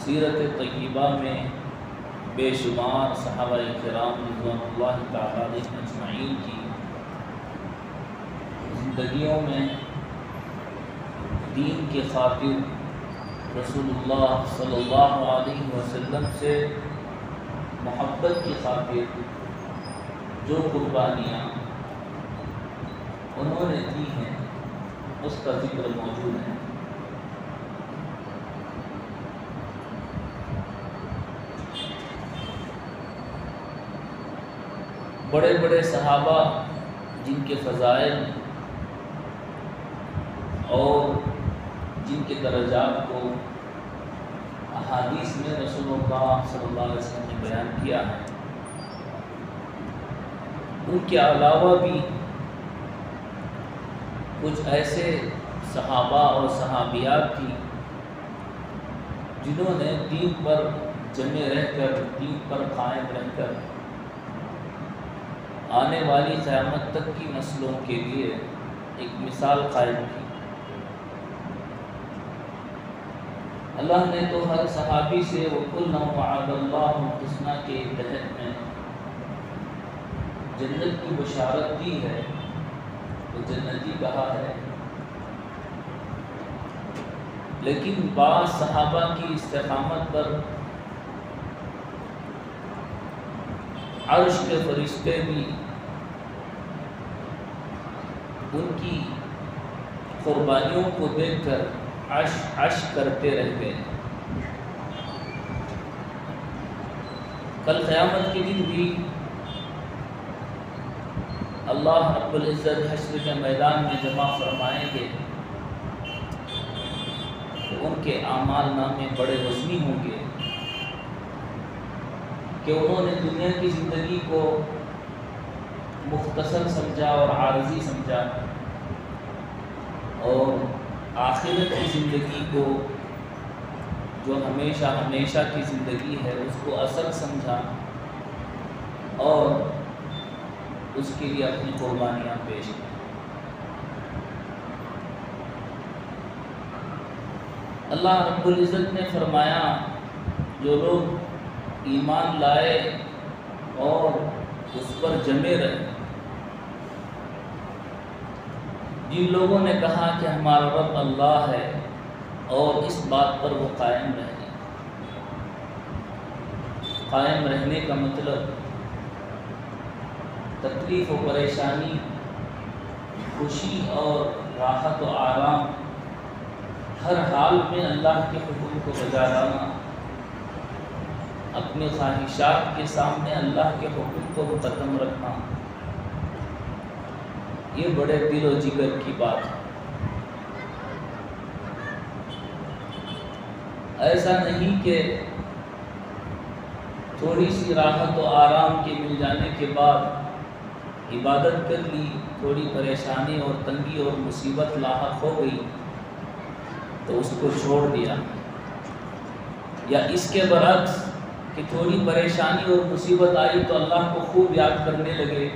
سیرت طیبہ میں بے شمار صحابہ کرام رضوان اللہ تعالیٰ علیہم اجمعین کی زندگیوں میں دین کے خاطر رسول اللہ صلی اللہ علیہ وسلم سے محبت کی خاطر جو قربانیاں انہوں نے دی ہیں اس کا ذکر موجود ہے۔ بڑے بڑے صحابہ جن کے فضائل اور جن کے درجات کو احادیث میں رسول اللہ صلی اللہ علیہ وسلم نے بیان کیا ہے، ان کے علاوہ بھی کچھ ایسے صحابہ اور صحابیات تھی جنہوں نے دین پر جمے رہ کر، دین پر قائم رہ کر آنے والی قیامت تک کی نسلوں کے لیے ایک مثال قائم کی۔ اللہ نے تو ہر صحابی سے وَكُلًّا وَعَدَ اللَّهُ الْحُسْنَى کے تحت میں جنت کی بشارت دی ہے، وہ جنتی کہا ہے، لیکن بعض صحابہ کی استقامت پر عرش کے فرشتے بھی ان کی قربانیوں کو دیکھ کر عش کرتے رہ گئے۔ کل قیامت کے دن بھی اللہ رب العزت حشر کے میدان میں جمع فرمائیں گے تو ان کے اعمال نامے بڑے وزنی ہوں گے کہ انہوں نے دنیا کی زندگی کو مختصر سمجھا اور عارضی سمجھا، اور آخرت کی زندگی کو جو ہمیشہ ہمیشہ کی زندگی ہے اس کو اصل سمجھا اور اس کے لیے اپنی قربانیاں پیش کی۔ اللہ رب العزت نے فرمایا جو لوگ ایمان لائے اور اس پر جمے رہے، جن لوگوں نے کہا کہ ہمارا رب اللہ ہے اور اس بات پر وہ قائم رہے۔ قائم رہنے کا مطلب تکلیف و پریشانی، خوشی اور راحت و آرام، ہر حال میں اللہ کے حکم کو بجا لانا، اپنے خواہشات کے سامنے اللہ کے حکم کو مقدم رکھنا، یہ بڑے دل و جگر کی بات ہے۔ ایسا نہیں کہ تھوڑی سی راحت و آرام کے مل جانے کے بعد عبادت کر لی، تھوڑی پریشانی اور تنگی اور مصیبت لاحق ہو گئی تو اس کو چھوڑ دیا، یا اس کے برعکس کہ تھوڑی پریشانی اور مصیبت آئی تو اللہ کو خوب یاد کرنے لگے،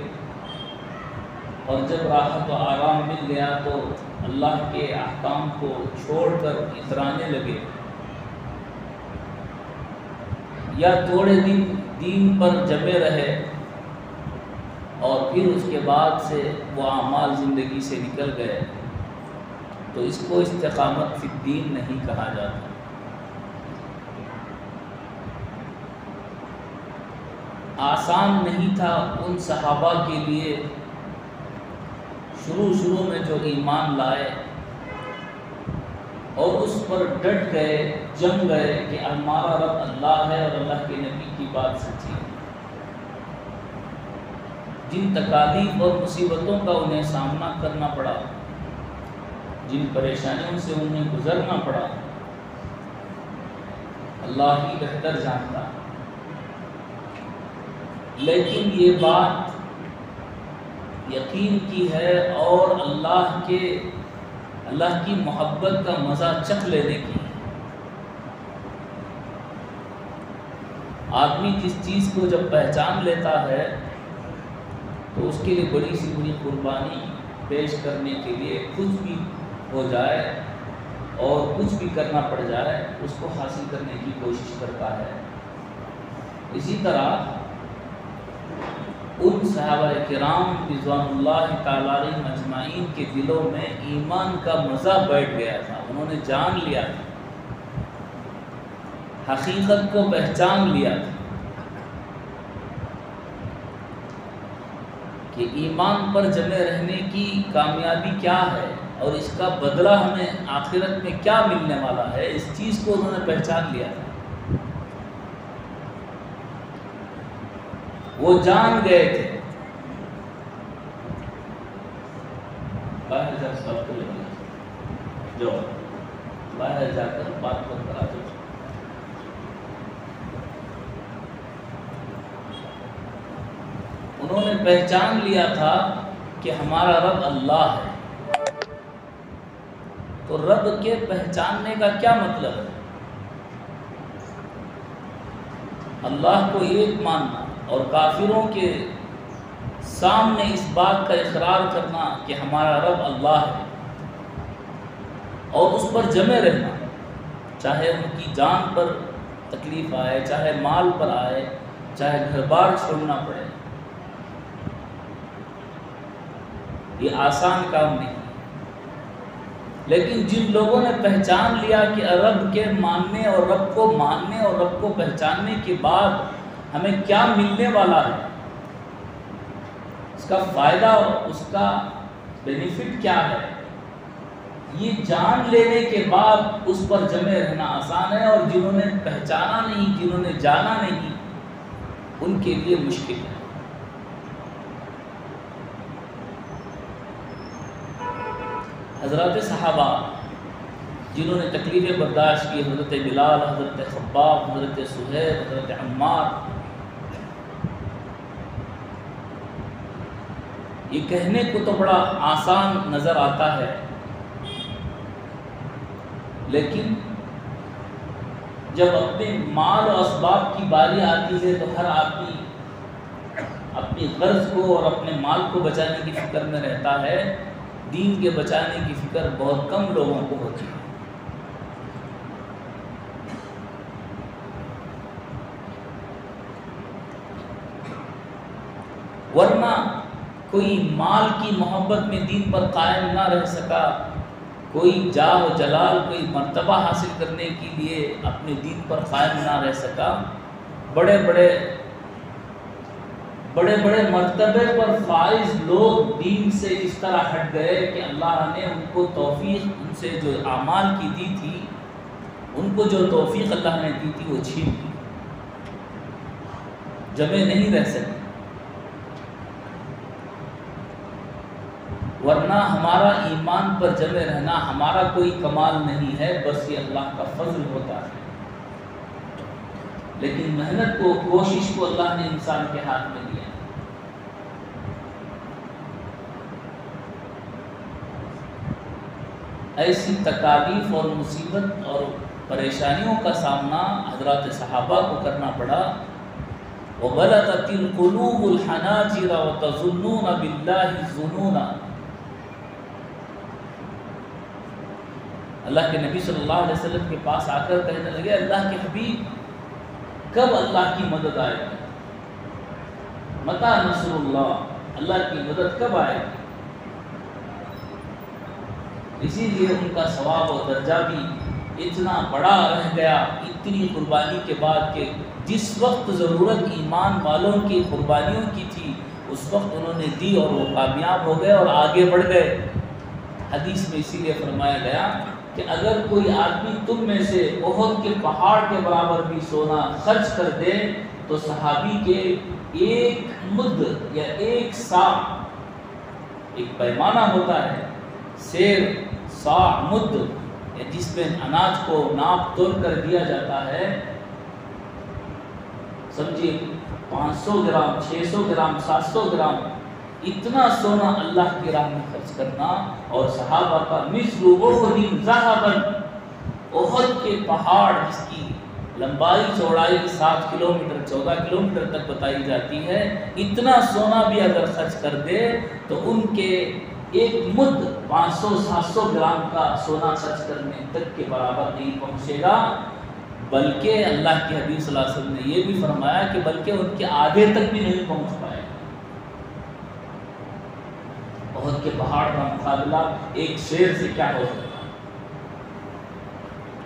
اور جب راحت و آرام مل گیا تو اللہ کے احکام کو چھوڑ کر اترانے لگے، یا تھوڑے دن دین پر جمے رہے اور پھر اس کے بعد سے وہ اعمال زندگی سے نکل گئے، تو اس کو استقامت فی الدین نہیں کہا جاتا۔ آسان نہیں تھا ان صحابہ کے لیے شروع میں جو ایمان لائے اور اس پر ڈٹ گئے، جم گئے کہ ہمارا رب اللہ ہے اور اللہ کے نبی کی بات سچی ہے، جن تکالیف اور مصیبتوں کا انہیں سامنا کرنا پڑا، جن پریشانیوں سے انہیں گزرنا پڑا، اللہ ہی بہتر جانتا، لیکن یہ بات یقین کی ہے اور اللہ کی محبت کا مزہ چکھ لینے کی۔ آدمی جس چیز کو جب پہچان لیتا ہے تو اس کے لیے بڑی سی بڑی قربانی پیش کرنے کے لیے کچھ بھی ہو جائے اور کچھ بھی کرنا پڑ جائے اس کو حاصل کرنے کی کوشش کرتا ہے۔ اسی طرح ان صحابہ کرام رضوان اللہ تعالی علیہم اجمعین کے دلوں میں ایمان کا مزہ بیٹھ گیا تھا، انہوں نے جان لیا تھا، حقیقت کو پہچان لیا تھا کہ ایمان پر جمے رہنے کی کامیابی کیا ہے اور اس کا بدلہ ہمیں آخرت میں کیا ملنے والا ہے، اس چیز کو انہوں نے پہچان لیا تھا۔ وہ جان گئے تھے، باہر جا سب کو لے جو باہر جا کر بات کر کرا دو۔ انہوں نے پہچان لیا تھا کہ ہمارا رب اللہ ہے۔ تو رب کے پہچاننے کا کیا مطلب ہے؟ اللہ کو ایک ماننا اور کافروں کے سامنے اس بات کا اقرار کرنا کہ ہمارا رب اللہ ہے، اور اس پر جمے رہنا، چاہے ان کی جان پر تکلیف آئے، چاہے مال پر آئے، چاہے گھر بار چھوڑنا پڑے۔ یہ آسان کام نہیں، لیکن جن لوگوں نے پہچان لیا کہ رب کے ماننے اور رب کو ماننے اور رب کو پہچاننے کے بعد ہمیں کیا ملنے والا ہے، اس کا فائدہ اور اس کا بینیفٹ کیا ہے، یہ جان لینے کے بعد اس پر جمے رہنا آسان ہے، اور جنہوں نے پہچانا نہیں، جنہوں نے جانا نہیں، ان کے لیے مشکل ہے۔ حضرات صحابہ جنہوں نے تکلیفیں برداشت کی، حضرت بلال، حضرت خباب، حضرت سہیل، حضرت عمار، یہ کہنے کو تو بڑا آسان نظر آتا ہے، لیکن جب اپنے مال و اسباب کی باری آتی ہے تو ہر آدمی اپنی غرض کو اور اپنے مال کو بچانے کی فکر میں رہتا ہے، دین کے بچانے کی فکر بہت کم لوگوں کو ہوتی ہے۔ ورنہ کوئی مال کی محبت میں دین پر قائم نہ رہ سکا، کوئی جاہ و جلال، کوئی مرتبہ حاصل کرنے کے لیے اپنے دین پر قائم نہ رہ سکا، بڑے بڑے مرتبے پر فائز لوگ دین سے اس طرح ہٹ گئے کہ اللہ نے ان کو توفیق، ان سے جو اعمال کی دی تھی، ان کو جو توفیق اللہ نے دی تھی وہ چھین لی، جمے نہیں رہ سکے۔ ورنہ ہمارا ایمان پر جمے رہنا ہمارا کوئی کمال نہیں ہے، بس یہ اللہ کا فضل ہوتا ہے، لیکن محنت کو، کوشش کو اللہ نے انسان کے ہاتھ میں دیا۔ ایسی تکالیف اور مصیبت اور پریشانیوں کا سامنا حضرات صحابہ کو کرنا پڑا۔ وَبَلَغَتِ الْقُلُوبُ الْحَنَاجِرَ وَتَظُنُّونَ بِاللَّهِ الظُّنُونَ۔ اللہ کے نبی صلی اللہ علیہ وسلم کے پاس آ کر کہنے لگے، اللہ کے حبیب کب اللہ کی مدد آئے گی؟ متی نصر اللہ، اللہ کی مدد کب آئے گی؟ اسی لیے ان کا ثواب و درجہ بھی اتنا بڑا رہ گیا اتنی قربانی کے بعد کہ جس وقت ضرورت ایمان والوں کی قربانیوں کی تھی اس وقت انہوں نے دی اور وہ کامیاب ہو گئے اور آگے بڑھ گئے۔ حدیث میں اسی لیے فرمایا گیا کہ اگر کوئی آدمی تم میں سے احد کے پہاڑ کے برابر بھی سونا خرچ کر دے تو صحابی کے ایک مد یا ایک سا، ایک پیمانہ ہوتا ہے، سیر، سا، مد، جس میں اناج کو ناپ تول کر دیا جاتا ہے، سمجھیے 500 گرام، 600 گرام، 700 گرام، اتنا سونا اللہ کی راہ میں خرچ کرنا، اور صحابہ کا مثل احد ذہبا، احد کے پہاڑ جس کی لمبائی چوڑائی 7 کلومیٹر 14 کلومیٹر تک بتائی جاتی ہے، اتنا سونا بھی اگر خرچ کر دے تو ان کے ایک مد 500-700 گرام کا سونا خرچ کرنے تک کے برابر نہیں پہنچے گا، بلکہ اللہ کے حبیب صلی اللہ علیہ وسلم نے یہ بھی فرمایا کہ بلکہ ان کے آدھے تک بھی نہیں پہنچ پائے گا۔ احد کے پہاڑ کا مقابلہ ایک شیر سے کیا ہو سکتا،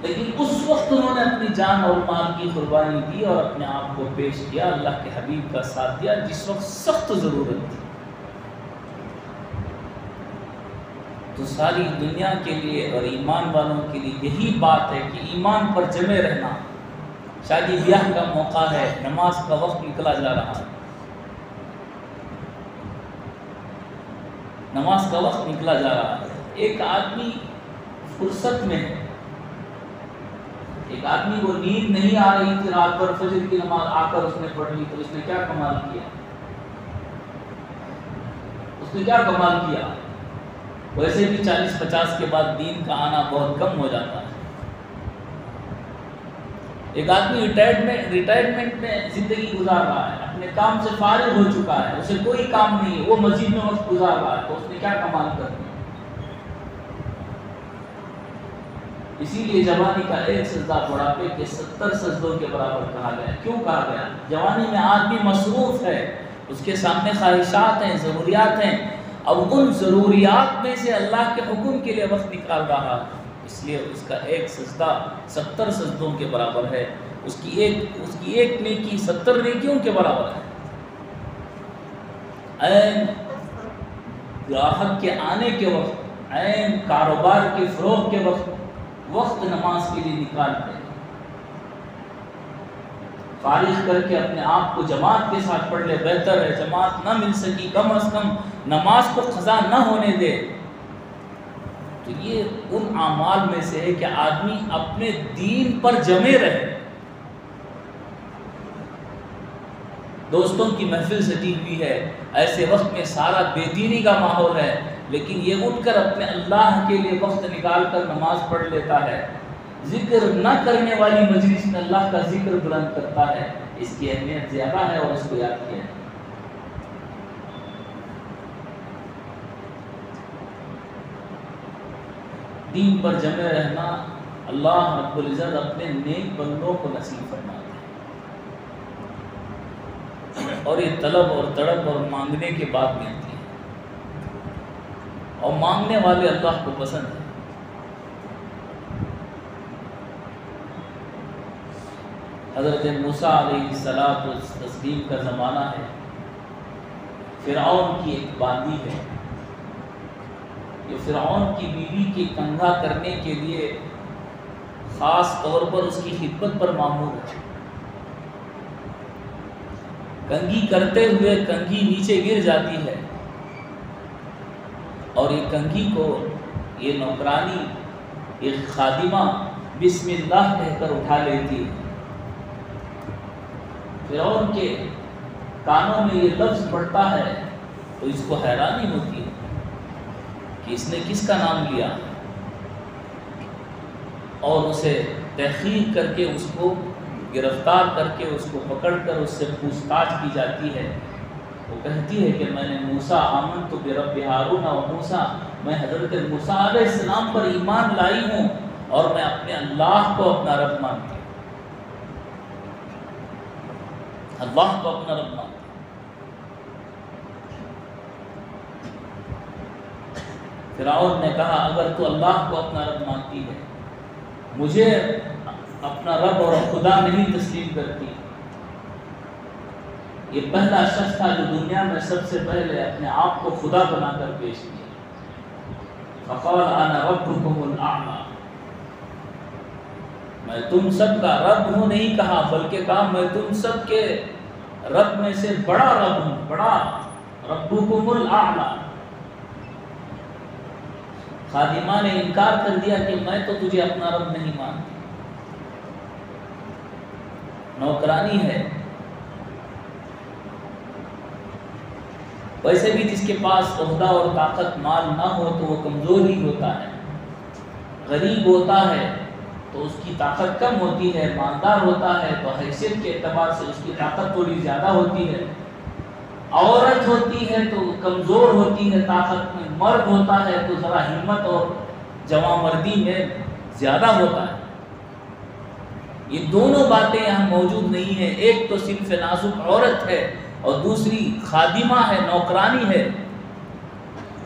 لیکن اس وقت انہوں نے اپنی جان اور مال کی قربانی دی اور اپنے آپ کو پیش کیا، اللہ کے حبیب کا ساتھ دیا جس وقت سخت ضرورت تھی۔ تو ساری دنیا کے لیے اور ایمان والوں کے لیے یہی بات ہے کہ ایمان پر جمے رہنا۔ شادی بیاہ کا موقع ہے، نماز کا وقت نکلا جا رہا ہے، نماز کا وقت نکلا جا رہا ہے۔ ایک آدمی فرصت میں ہے، ایک آدمی کو نیند نہیں آ رہی تھی رات بھر، فجر کی نماز آ کر اس نے پڑھ لی، تو اس نے کیا کمال کیا، اس نے کیا کمال کیا۔ ویسے بھی 40-50 کے بعد دین کا آنا بہت کم ہو جاتا ہے۔ ایک آدمی ریٹائرمنٹ میں زندگی گزار رہا ہے، اپنے کام سے فارغ ہو چکا ہے، اسے کوئی کام نہیں ہے، وہ مسجد میں وقت گزار رہا ہے، تو اس نے کیا کمال کر دیا۔ اسی لیے جوانی کا ایک سجدہ بڑھاپے کے 70 سجدوں کے برابر کہا گیا۔ کیوں کہا گیا؟ جوانی میں آدمی مصروف ہے، اس کے سامنے خواہشات ہیں، ضروریات ہیں، اب ان ضروریات میں سے اللہ کے حکم کے لیے وقت نکال رہا ہے، اس لیے اس کا ایک سجدہ 70 سجدوں کے برابر ہے، اس کی ایک نیکی 70 نیکیوں کے برابر ہے۔ عین گراہک کے آنے کے وقت، عین کاروبار کے فروغ کے وقت نماز کے لیے نکالتے ہیں، فارغ کر کے اپنے آپ کو جماعت کے ساتھ پڑھ لے، بہتر ہے۔ جماعت نہ مل سکی، کم از کم نماز کو قضا نہ ہونے دے۔ تو یہ ان اعمال میں سے ہے کہ آدمی اپنے دین پر جمے رہے۔ دوستوں کی محفل سجی ہوئی ہے، ایسے وقت میں سارا بے دینی کا ماحول ہے، لیکن یہ اٹھ کر اپنے اللہ کے لیے وقت نکال کر نماز پڑھ لیتا ہے، ذکر نہ کرنے والی مجلس میں اللہ کا ذکر بلند کرتا ہے، اس کی اہمیت زیادہ ہے اور اس کو یاد کیا ہے۔ دین پر جمع رہنا اللہ رب العزت اپنے نیک بندوں کو نصیب فرماتا ہے، اور یہ طلب اور تڑپ اور مانگنے کے بعد ملتی ہے، اور مانگنے والے اللہ کو پسند ہے۔ حضرت موسیٰ علیہ السلام تسلیم کا زمانہ ہے، فرعون کی ایک باندی ہے، جو فرعون کی بیوی کی کنگھا کرنے کے لیے خاص طور پر اس کی خدمت پر مامور ہے۔ کنگھی کرتے ہوئے کنگھی نیچے گر جاتی ہے، اور یہ کنگھی کو یہ نوکرانی، یہ خادمہ بسم اللہ کہہ کر اٹھا لیتی ہے۔ فرعون کے کانوں میں یہ لفظ پڑتا ہے تو اس کو حیرانی ہوتی ہے کہ اس نے کس کا نام لیا، اور اسے تحقیق کر کے اس کو گرفتار کر کے اس کو پکڑ کر اس سے پوچھ تاچھ کی جاتی ہے۔ وہ کہتی ہے کہ میں نے موسیٰ آمنت برب ہارون و موسیٰ، میں حضرت موسیٰ علیہ السلام پر ایمان لائی ہوں اور میں اپنے اللہ کو اپنا رب مانتی ہوں، اللہ کو اپنا رب مانتی ہوں۔ فرعون نے کہا اگر تو اللہ کو اپنا رب مانتی ہے، مجھے اپنا رب اور خدا نہیں تسلیم کرتی۔ یہ پہلا شخص تھا جو دنیا میں سب سے پہلے اپنے آپ کو خدا بنا کر پیش کیا۔ فقال انا ربکم الاعلی، میں تم سب کا رب ہوں نہیں کہا، بلکہ کہا میں تم سب کے رب میں سے بڑا رب ہوں، بڑا ربکم الاعلی۔ خادمہ نے انکار کر دیا کہ میں تو تجھے اپنا رب نہیں مانتی، نوکرانی ہے۔ ویسے بھی جس کے پاس عہدہ اور طاقت مال نہ ہو تو وہ کمزور ہی ہوتا ہے، غریب ہوتا ہے تو اس کی طاقت کم ہوتی ہے، مالدار ہوتا ہے تو حیثیت کے اعتبار سے اس کی طاقت تھوڑی زیادہ ہوتی ہے۔ عورت ہوتی ہے تو کمزور ہوتی ہے طاقت میں، مرد ہوتا ہے تو ذرا ہمت اور جواں مردی میں زیادہ ہوتا ہے۔ یہ دونوں باتیں یہاں موجود نہیں ہیں، ایک تو صنف نازک عورت ہے اور دوسری خادمہ ہے، نوکرانی ہے۔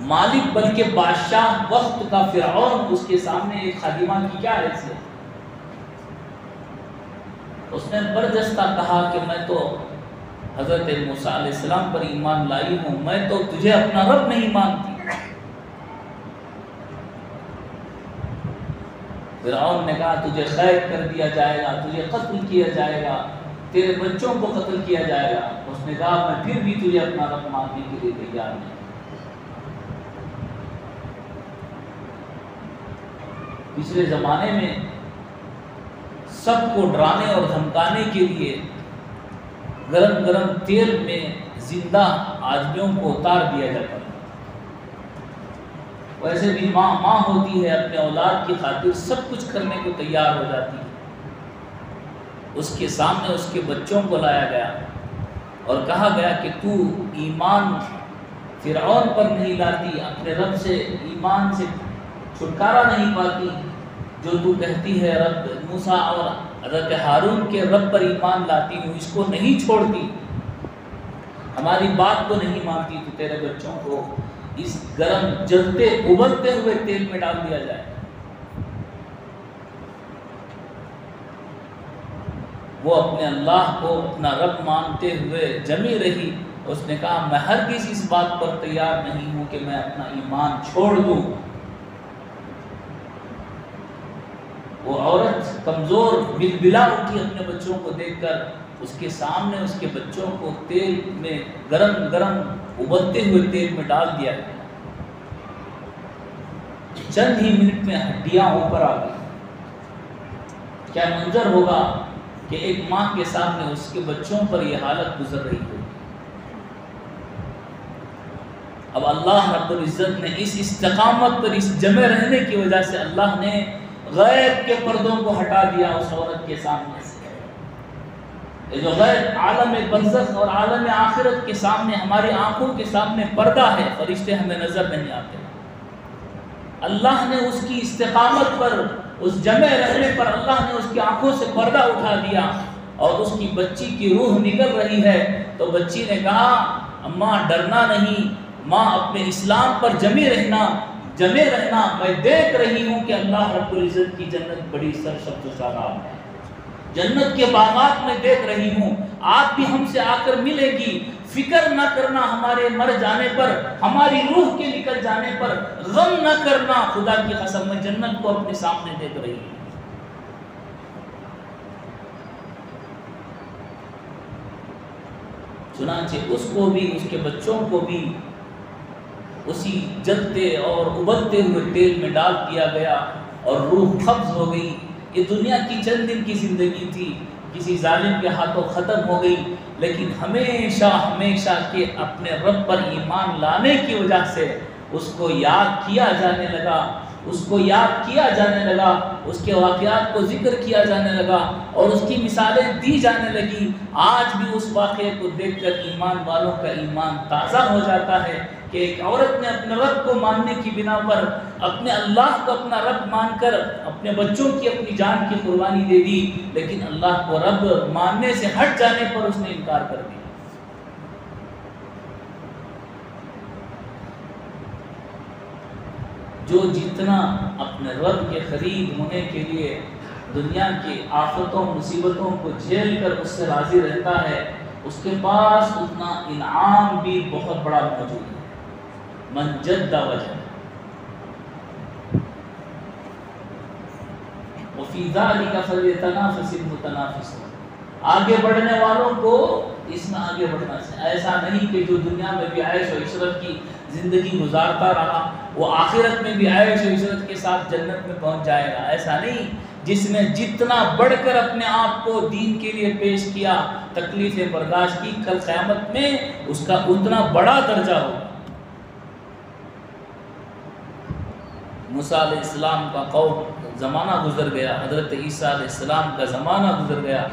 مالک بلکہ بادشاہ وقت کا فرعون، اس کے سامنے ایک خادمہ کی کیا حیثیت؟ اس نے بردستہ کہا کہ میں تو حضرت موسیٰ علیہ السلام پر ایمان لائی ہوں، میں تو تجھے اپنا رب نہیں مانتی۔ فرعون نے کہا تجھے قید کر دیا جائے گا، تجھے قتل کیا جائے گا، تیرے بچوں کو قتل کیا جائے گا۔ اس نے کہا میں پھر بھی تجھے اپنا رب ماننے کے لیے تیار نہیں۔ پچھلے زمانے میں سب کو ڈرانے اور دھمکانے کے لیے گرم گرم تیل میں زندہ آدمیوں کو اتار دیا جاتا ہے۔ ویسے بھی ماں ہوتی ہے، اپنے اولاد کی خاطر سب کچھ کرنے کو تیار ہو جاتی ہے۔ اس کے سامنے اس کے بچوں کو لایا گیا اور کہا گیا کہ تو ایمان فرعون پر نہیں لاتی، اپنے رب سے ایمان سے چھٹکارا نہیں پاتی، جو تو کہتی ہے رب موسیٰ اور حضرت ہارون کے رب پر ایمان لاتی ہوں، اس کو نہیں چھوڑتی، ہماری بات کو نہیں مانتی، تو تیرے بچوں کو اس گرم جلتے ابلتے ہوئے تیل میں ڈال دیا جائے۔ وہ اپنے اللہ کو اپنا رب مانتے ہوئے جمی رہی۔ اس نے کہا میں ہرگز اس بات پر تیار نہیں ہوں کہ میں اپنا ایمان چھوڑ دوں۔ وہ عورت کمزور بلبلا اٹھی اپنے بچوں کو دیکھ کر، اس کے سامنے اس کے بچوں کو تیل میں گرم گرم ابلتے ہوئے تیل میں ڈال دیا۔ چند ہی منٹ میں ہڈیاں اوپر آ گئی۔ کیا منظر ہوگا کہ ایک ماں کے سامنے اس کے بچوں پر یہ حالت گزر رہی ہو۔ اب اللہ رب العزت نے اس استقامت پر، اس جمع رہنے کی وجہ سے اللہ نے غیب کے پردوں کو ہٹا دیا اس عورت کے سامنے سے۔ یہ جو غیب عالم برزخ اور عالم آخرت کے سامنے، ہماری آنکھوں کے سامنے پردہ ہے، فرشتے ہمیں نظر نہیں آتے، اللہ نے اس کی استقامت پر، اس جمع رہنے پر اللہ نے اس کی آنکھوں سے پردہ اٹھا دیا اور اس کی بچی کی روح نکل رہی ہے۔ تو بچی نے کہا اماں ڈرنا نہیں، ماں اپنے اسلام پر جمع رہنا، میں دیکھ رہی ہوں کہ اللہ رب العزت کی جنت بڑی سرسبز و شاداب ہے، جنت کے باغات میں دیکھ رہی ہوں، آپ بھی ہم سے آ کر ملے گی، فکر نہ کرنا ہمارے مر جانے پر، ہماری روح کے نکل جانے پر، غم نہ کرنا، خدا کی قسم میں جنت کو اپنے سامنے دیکھ رہی ہوں۔ چنانچہ اس کو بھی، اس کے بچوں کو بھی اسی جلتے اور ابلتے ہوئے تیل میں ڈال دیا گیا اور روح قبض ہو گئی۔ یہ دنیا کی چند دن کی زندگی تھی، کسی ظالم کے ہاتھوں ختم ہو گئی، لیکن ہمیشہ ہمیشہ کے اپنے رب پر ایمان لانے کی وجہ سے اس کو یاد کیا جانے لگا، اس کو یاد کیا جانے لگا، اس کے واقعات کو ذکر کیا جانے لگا اور اس کی مثالیں دی جانے لگی۔ آج بھی اس واقعے کو دیکھ کر ایمان والوں کا ایمان تازہ ہو جاتا ہے کہ ایک عورت نے اپنے رب کو ماننے کی بنا پر، اپنے اللہ کو اپنا رب مان کر اپنے بچوں کی، اپنی جان کی قربانی دے دی، لیکن اللہ کو رب ماننے سے ہٹ جانے پر اس نے انکار کر دیا۔ جو جتنا اپنے رب کے قریب ہونے کے لیے دنیا کی آفتوں مصیبتوں کو جھیل کر اس سے راضی رہتا ہے، اس کے پاس اتنا انعام بھی بہت بڑا موجود ہے۔ من جد وجہ وفی ذلک فلیتنافس المتنافسون، آگے بڑھنے والوں کو اس میں آگے بڑھنا چاہیے۔ ایسا نہیں کہ جو دنیا میں بھی عیش و عشرت کی زندگی گزارتا رہا وہ آخرت میں بھی عیش و عشرت کے ساتھ جنت میں پہنچ جائے گا، ایسا نہیں۔ جس نے جتنا بڑھ کر اپنے آپ کو دین کے لیے پیش کیا، تکلیفیں برداشت کی، کل قیامت میں اس کا اتنا بڑا درجہ ہوگا۔ موسیٰ علیہ السلام کا قوم زمانہ گزر گیا، حضرت عیسیٰ علیہ السلام کا زمانہ گزر گیا،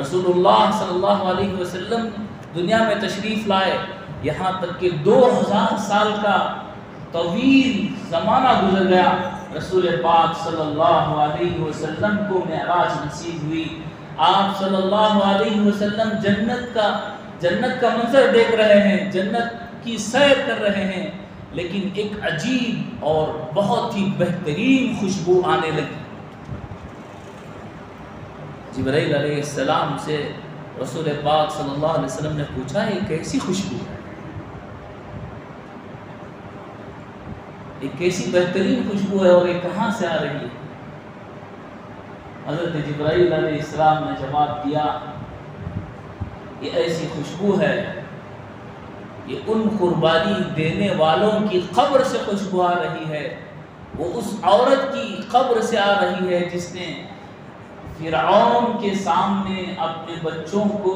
رسول اللہ صلی اللہ علیہ وسلم دنیا میں تشریف لائے، یہاں تک کہ 2000 سال کا طویل زمانہ گزر گیا، رسول پاک صلی اللہ علیہ وسلم کو معراج نصیب ہوئی۔ آپ صلی اللہ علیہ وسلم جنت کا منظر دیکھ رہے ہیں، جنت کی سیر کر رہے ہیں، لیکن ایک عجیب اور بہت ہی بہترین خوشبو آنے لگی۔ جبرائیل علیہ السلام سے رسول پاک صلی اللہ علیہ وسلم نے پوچھا یہ کیسی خوشبو ہے، یہ کیسی بہترین خوشبو ہے اور یہ کہاں سے آ رہی ہے؟ حضرت جبرائیل علیہ السلام نے جواب دیا یہ ایسی خوشبو ہے، یہ ان قربانی دینے والوں کی قبر سے خوشبو آ رہی ہے، وہ اس عورت کی قبر سے آ رہی ہے جس نے فرعون کے سامنے اپنے بچوں کو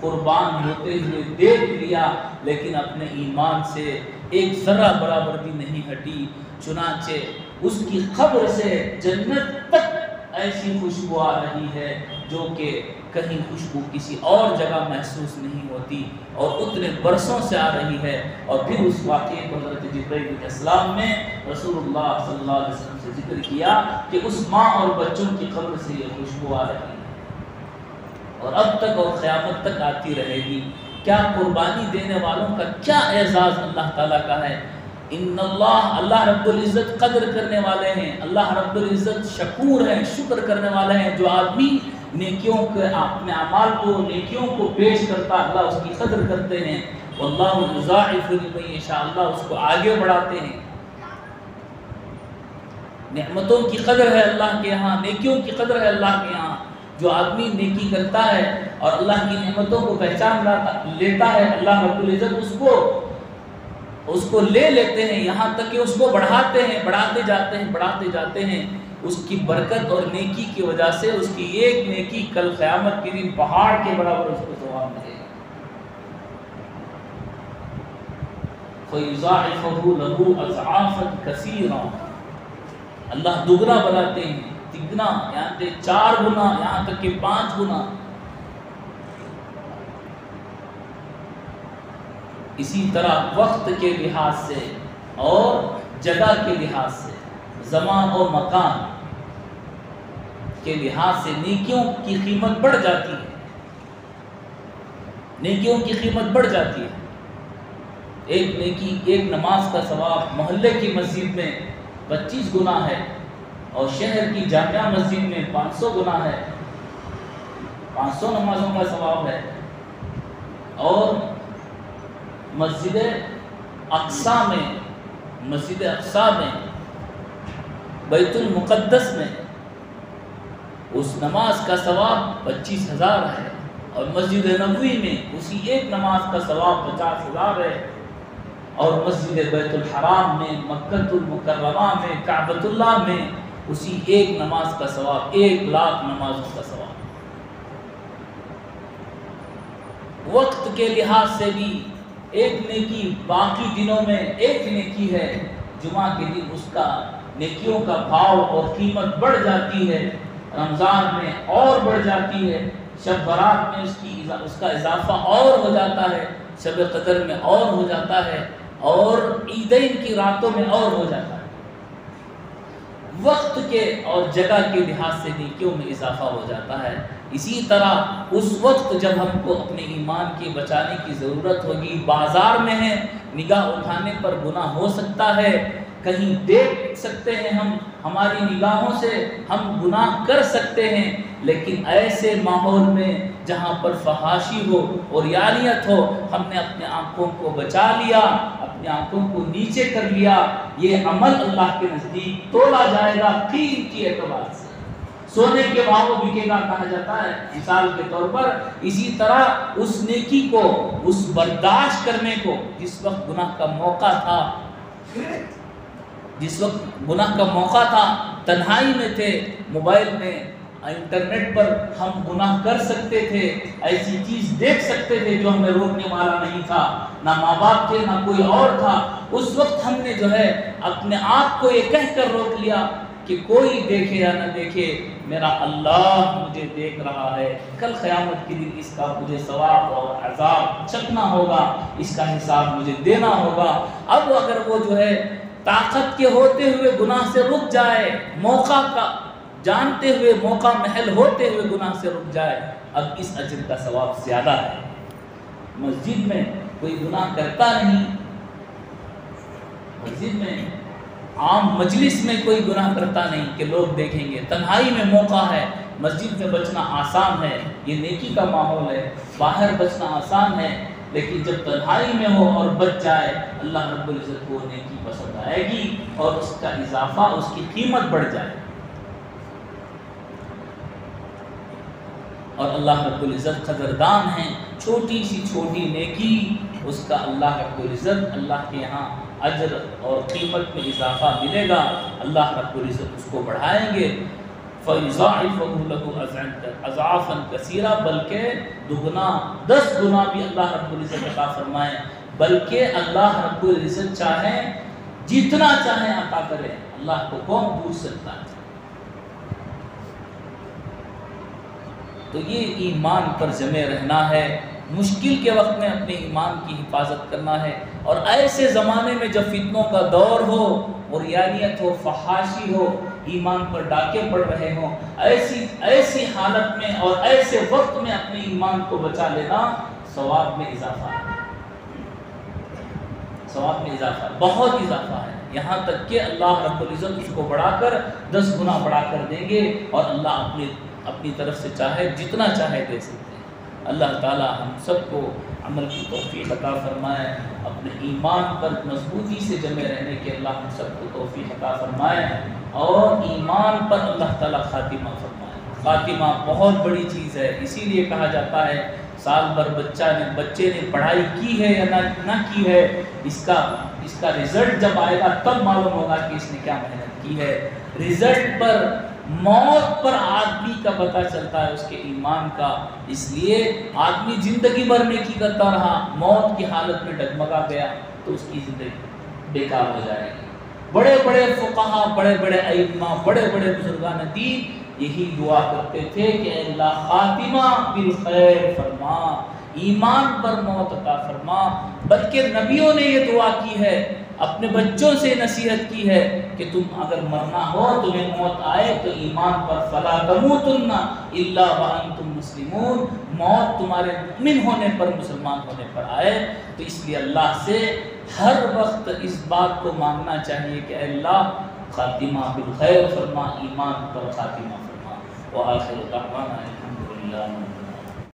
قربان ہوتے ہوئے دیکھ لیا، لیکن اپنے ایمان سے ایک ذرہ برابر بھی نہیں ہٹی، چنانچہ اس کی قبر سے جنت تک ایسی خوشبو آ رہی ہے جو کہ کہیں خوشبو کسی اور جگہ محسوس نہیں ہوتی، اور اتنے برسوں سے آ رہی ہے۔ اور پھر اس واقعے کو حضرت جبرائیل علیہ السلام نے رسول اللہ صلی اللہ علیہ وسلم سے ذکر کیا کہ اس ماں اور بچوں کی قبر سے یہ خوشبو آ رہی ہے اور اب تک اور قیامت تک آتی رہے گی۔ کیا قربانی دینے والوں کا کیا اعزاز اللہ تعالیٰ کا ہے۔ ان اللہ رب العزت قدر کرنے والے ہیں، اللہ رب العزت شکور ہیں، شکر کرنے والے ہیں۔ جو آدمی نیکیوں کے اپنے اعمال کو نیکیوں کو پیش کرتا اللہ اس کی قدر کرتے ہیں۔ واللہ یضاعف لمن یشاء، اللہ اس کو آگے بڑھاتے ہیں۔ نعمتوں کی قدر ہے اللہ کے یہاں، نیکیوں کی قدر ہے اللہ کے یہاں۔ جو آدمی نیکی کرتا ہے اور اللہ کی نعمتوں کو پہچان لیتا ہے، اللہ رب العزت اس کو لے لیتے ہیں، یہاں تک کہ اس کو بڑھاتے ہیں، بڑھاتے جاتے ہیں۔ اس کی برکت اور نیکی کی وجہ سے اس کی ایک نیکی کل قیامت کے دن پہاڑ کے برابر اس کو ثواب ملے گا۔ فَيُضَاعِفُهُ لَهُ أَضْعَافًا كَثِيرًا، اللہ دگنا بناتے ہیں، تگنا یہاں تک 4 گنا، یہاں تک کہ 5 گنا۔ اسی طرح وقت کے لحاظ سے اور جگہ کے لحاظ سے، زمان اور مکان کے لحاظ سے نیکیوں کی قیمت بڑھ جاتی ہے، نیکیوں کی قیمت بڑھ جاتی ہے۔ ایک نیکی، ایک نماز کا ثواب محلے کی مسجد میں 25 گنا ہے، اور شہر کی جامعہ مسجد میں 500 گنا ہے، 500 نمازوں کا ثواب ہے۔ اور مسجد اقصیٰ میں بیت المقدس میں اس نماز کا ثواب 25,000 ہے، اور مسجد نبوی میں اسی ایک نماز کا ثواب 50,000 ہے، اور مسجد بیت الحرام میں، مکہ المکرمہ میں، کعبۃ اللہ میں اسی ایک نماز کا ثواب 1,00,000 نمازوں کا ثواب۔ وقت کے لحاظ سے بھی ایک نیکی باقی دنوں میں ایک نیکی ہے، جمعہ کے دن اس کا نیکیوں کا بھاؤ اور قیمت بڑھ جاتی ہے، رمضان میں اور بڑھ جاتی ہے، شب برات میں اس کا اضافہ اور ہو جاتا ہے، شب قدر میں اور ہو جاتا ہے، اور عیدین کی راتوں میں اور ہو جاتا ہے۔ وقت کے اور جگہ کے لحاظ سے نیکیوں میں اضافہ ہو جاتا ہے۔ اسی طرح اس وقت جب ہم کو اپنے ایمان کے بچانے کی ضرورت ہوگی، بازار میں ہیں، نگاہ اٹھانے پر گناہ ہو سکتا ہے، کہیں دیکھ سکتے ہیں ہماری نگاہوں سے ہم گناہ کر سکتے ہیں، لیکن ایسے ماحول میں جہاں پر فحاشی ہو اور یاریت ہو، ہم نے اپنے آنکھوں کو بچا لیا، اپنے آنکھوں کو نیچے کر لیا، یہ عمل اللہ کے نزدیک تولا جائے گا قیمت کے اعتبار سے، سونے کے بھاؤ بکے گا کہا جاتا ہے مثال کے طور پر۔ اسی طرح اس نیکی کو، اس برداشت کرنے کو، جس وقت گناہ کا موقع تھا، تنہائی میں تھے، موبائل میں، انٹرنیٹ پر ہم گناہ کر سکتے تھے، ایسی چیز دیکھ سکتے تھے جو ہمیں روکنے والا نہیں تھا، نہ ماں باپ تھے نہ کوئی اور تھا۔ اس وقت ہم نے جو ہے اپنے آپ کو یہ کہہ کر روک لیا کہ کوئی دیکھے یا نہ دیکھے میرا اللہ مجھے دیکھ رہا ہے، کل قیامت کے دن اس کا مجھے ثواب اور عذاب چکنا ہوگا، اس کا حساب مجھے دینا ہوگا۔ اب اگر وہ جو ہے طاقت کے ہوتے ہوئے گناہ سے رک جائے، موقع کا جانتے ہوئے، موقع محل ہوتے ہوئے گناہ سے رک جائے، اب اس اجر کا ثواب زیادہ ہے۔ مسجد میں کوئی گناہ کرتا نہیں، مسجد میں عام مجلس میں کوئی گناہ کرتا نہیں کہ لوگ دیکھیں گے، تنہائی میں موقع ہے، مسجد میں بچنا آسان ہے، یہ نیکی کا ماحول ہے، باہر بچنا آسان ہے، لیکن جب تنہائی میں ہو اور بچ جائے، اللہ رب العزت کو نیکی پسند آئے گی اور اس کا اضافہ، اس کی قیمت بڑھ جائے، اور اللہ رب العزت قدردان ہیں۔ چھوٹی سی چھوٹی نیکی، اس کا اللہ رب العزت، اللہ کے ہاں اجر اور قیمت میں اضافہ ملے گا، اللہ رب العزت اس کو بڑھائیں گے۔ فَيُضَاعِفَهُ لَهُ أَضْعَافًا كَثِيرًا، بلکہ دگنا 10 گنا بھی اللہ رب العزت عطا فرمائے، بلکہ اللہ رب العزت چاہیں جتنا چاہیں عطا کرے، اللہ کو کون پوچھ سکتا ہے؟ تو یہ ایمان پر جمے رہنا ہے، مشکل کے وقت میں اپنے ایمان کی حفاظت کرنا ہے، اور ایسے زمانے میں جب فتنوں کا دور ہو اور ریانیت ہو، فحاشی ہو، ایمان پر ڈاکے پڑ رہے ہوں، ایسی حالت میں اور ایسے وقت میں اپنے ایمان کو بچا لینا ثواب میں اضافہ ہے، ثواب میں اضافہ ہے، بہت اضافہ ہے، یہاں تک کہ اللہ رب العزت اس کو بڑھا کر 10 گنا بڑھا کر دیں گے، اور اللہ اپنی طرف سے چاہے جتنا چاہے دے سکتے ہیں۔ اللہ تعالی ہم سب کو عمل کی توفیق عطا فرمائے، اپنے ایمان پر مضبوطی سے جمے رہنے کے اللہ ہم سب کو توفیق عطا فرمائے، اور ایمان پر اللہ تعالی خاتمہ فرمائے۔ خاتمہ بہت بڑی چیز ہے، اسی لیے کہا جاتا ہے سال بھر بچے نے پڑھائی کی ہے یا نہ کی ہے، اس کا رزلٹ جب آئے گا تب معلوم ہوگا کہ اس نے کیا محنت کی ہے۔ رزلٹ پر، موت پر آدمی کا پتہ چلتا ہے اس کے ایمان کا، اس لیے آدمی زندگی بھر نیکی کرتا رہا، موت کی حالت میں ڈگمگا گیا تو اس کی زندگی بیکار ہو جائے گی۔ بڑے بڑے فقہا، بڑے بڑے ائمہ، بڑے بڑے بزرگان دین یہی دعا کرتے تھے کہ اے اللہ خاتمہ بالخیر فرما، ایمان پر موت عطا فرما۔ بلکہ نبیوں نے یہ دعا کی ہے، اپنے بچوں سے نصیحت کی ہے کہ تم اگر مرنا ہو، تمہیں موت آئے تو ایمان پر، فلا تموتن الا وانتم مسلمون، موت تمہارے مومن ہونے پر، مسلمان ہونے پر آئے۔ تو اس لیے اللہ سے ہر وقت اس بات کو مانگنا چاہیے کہ اے اللہ خاتمہ بالخیر فرما، ایمان پر خاتمہ فرما۔ وآخر دعوانا الحمدللہ۔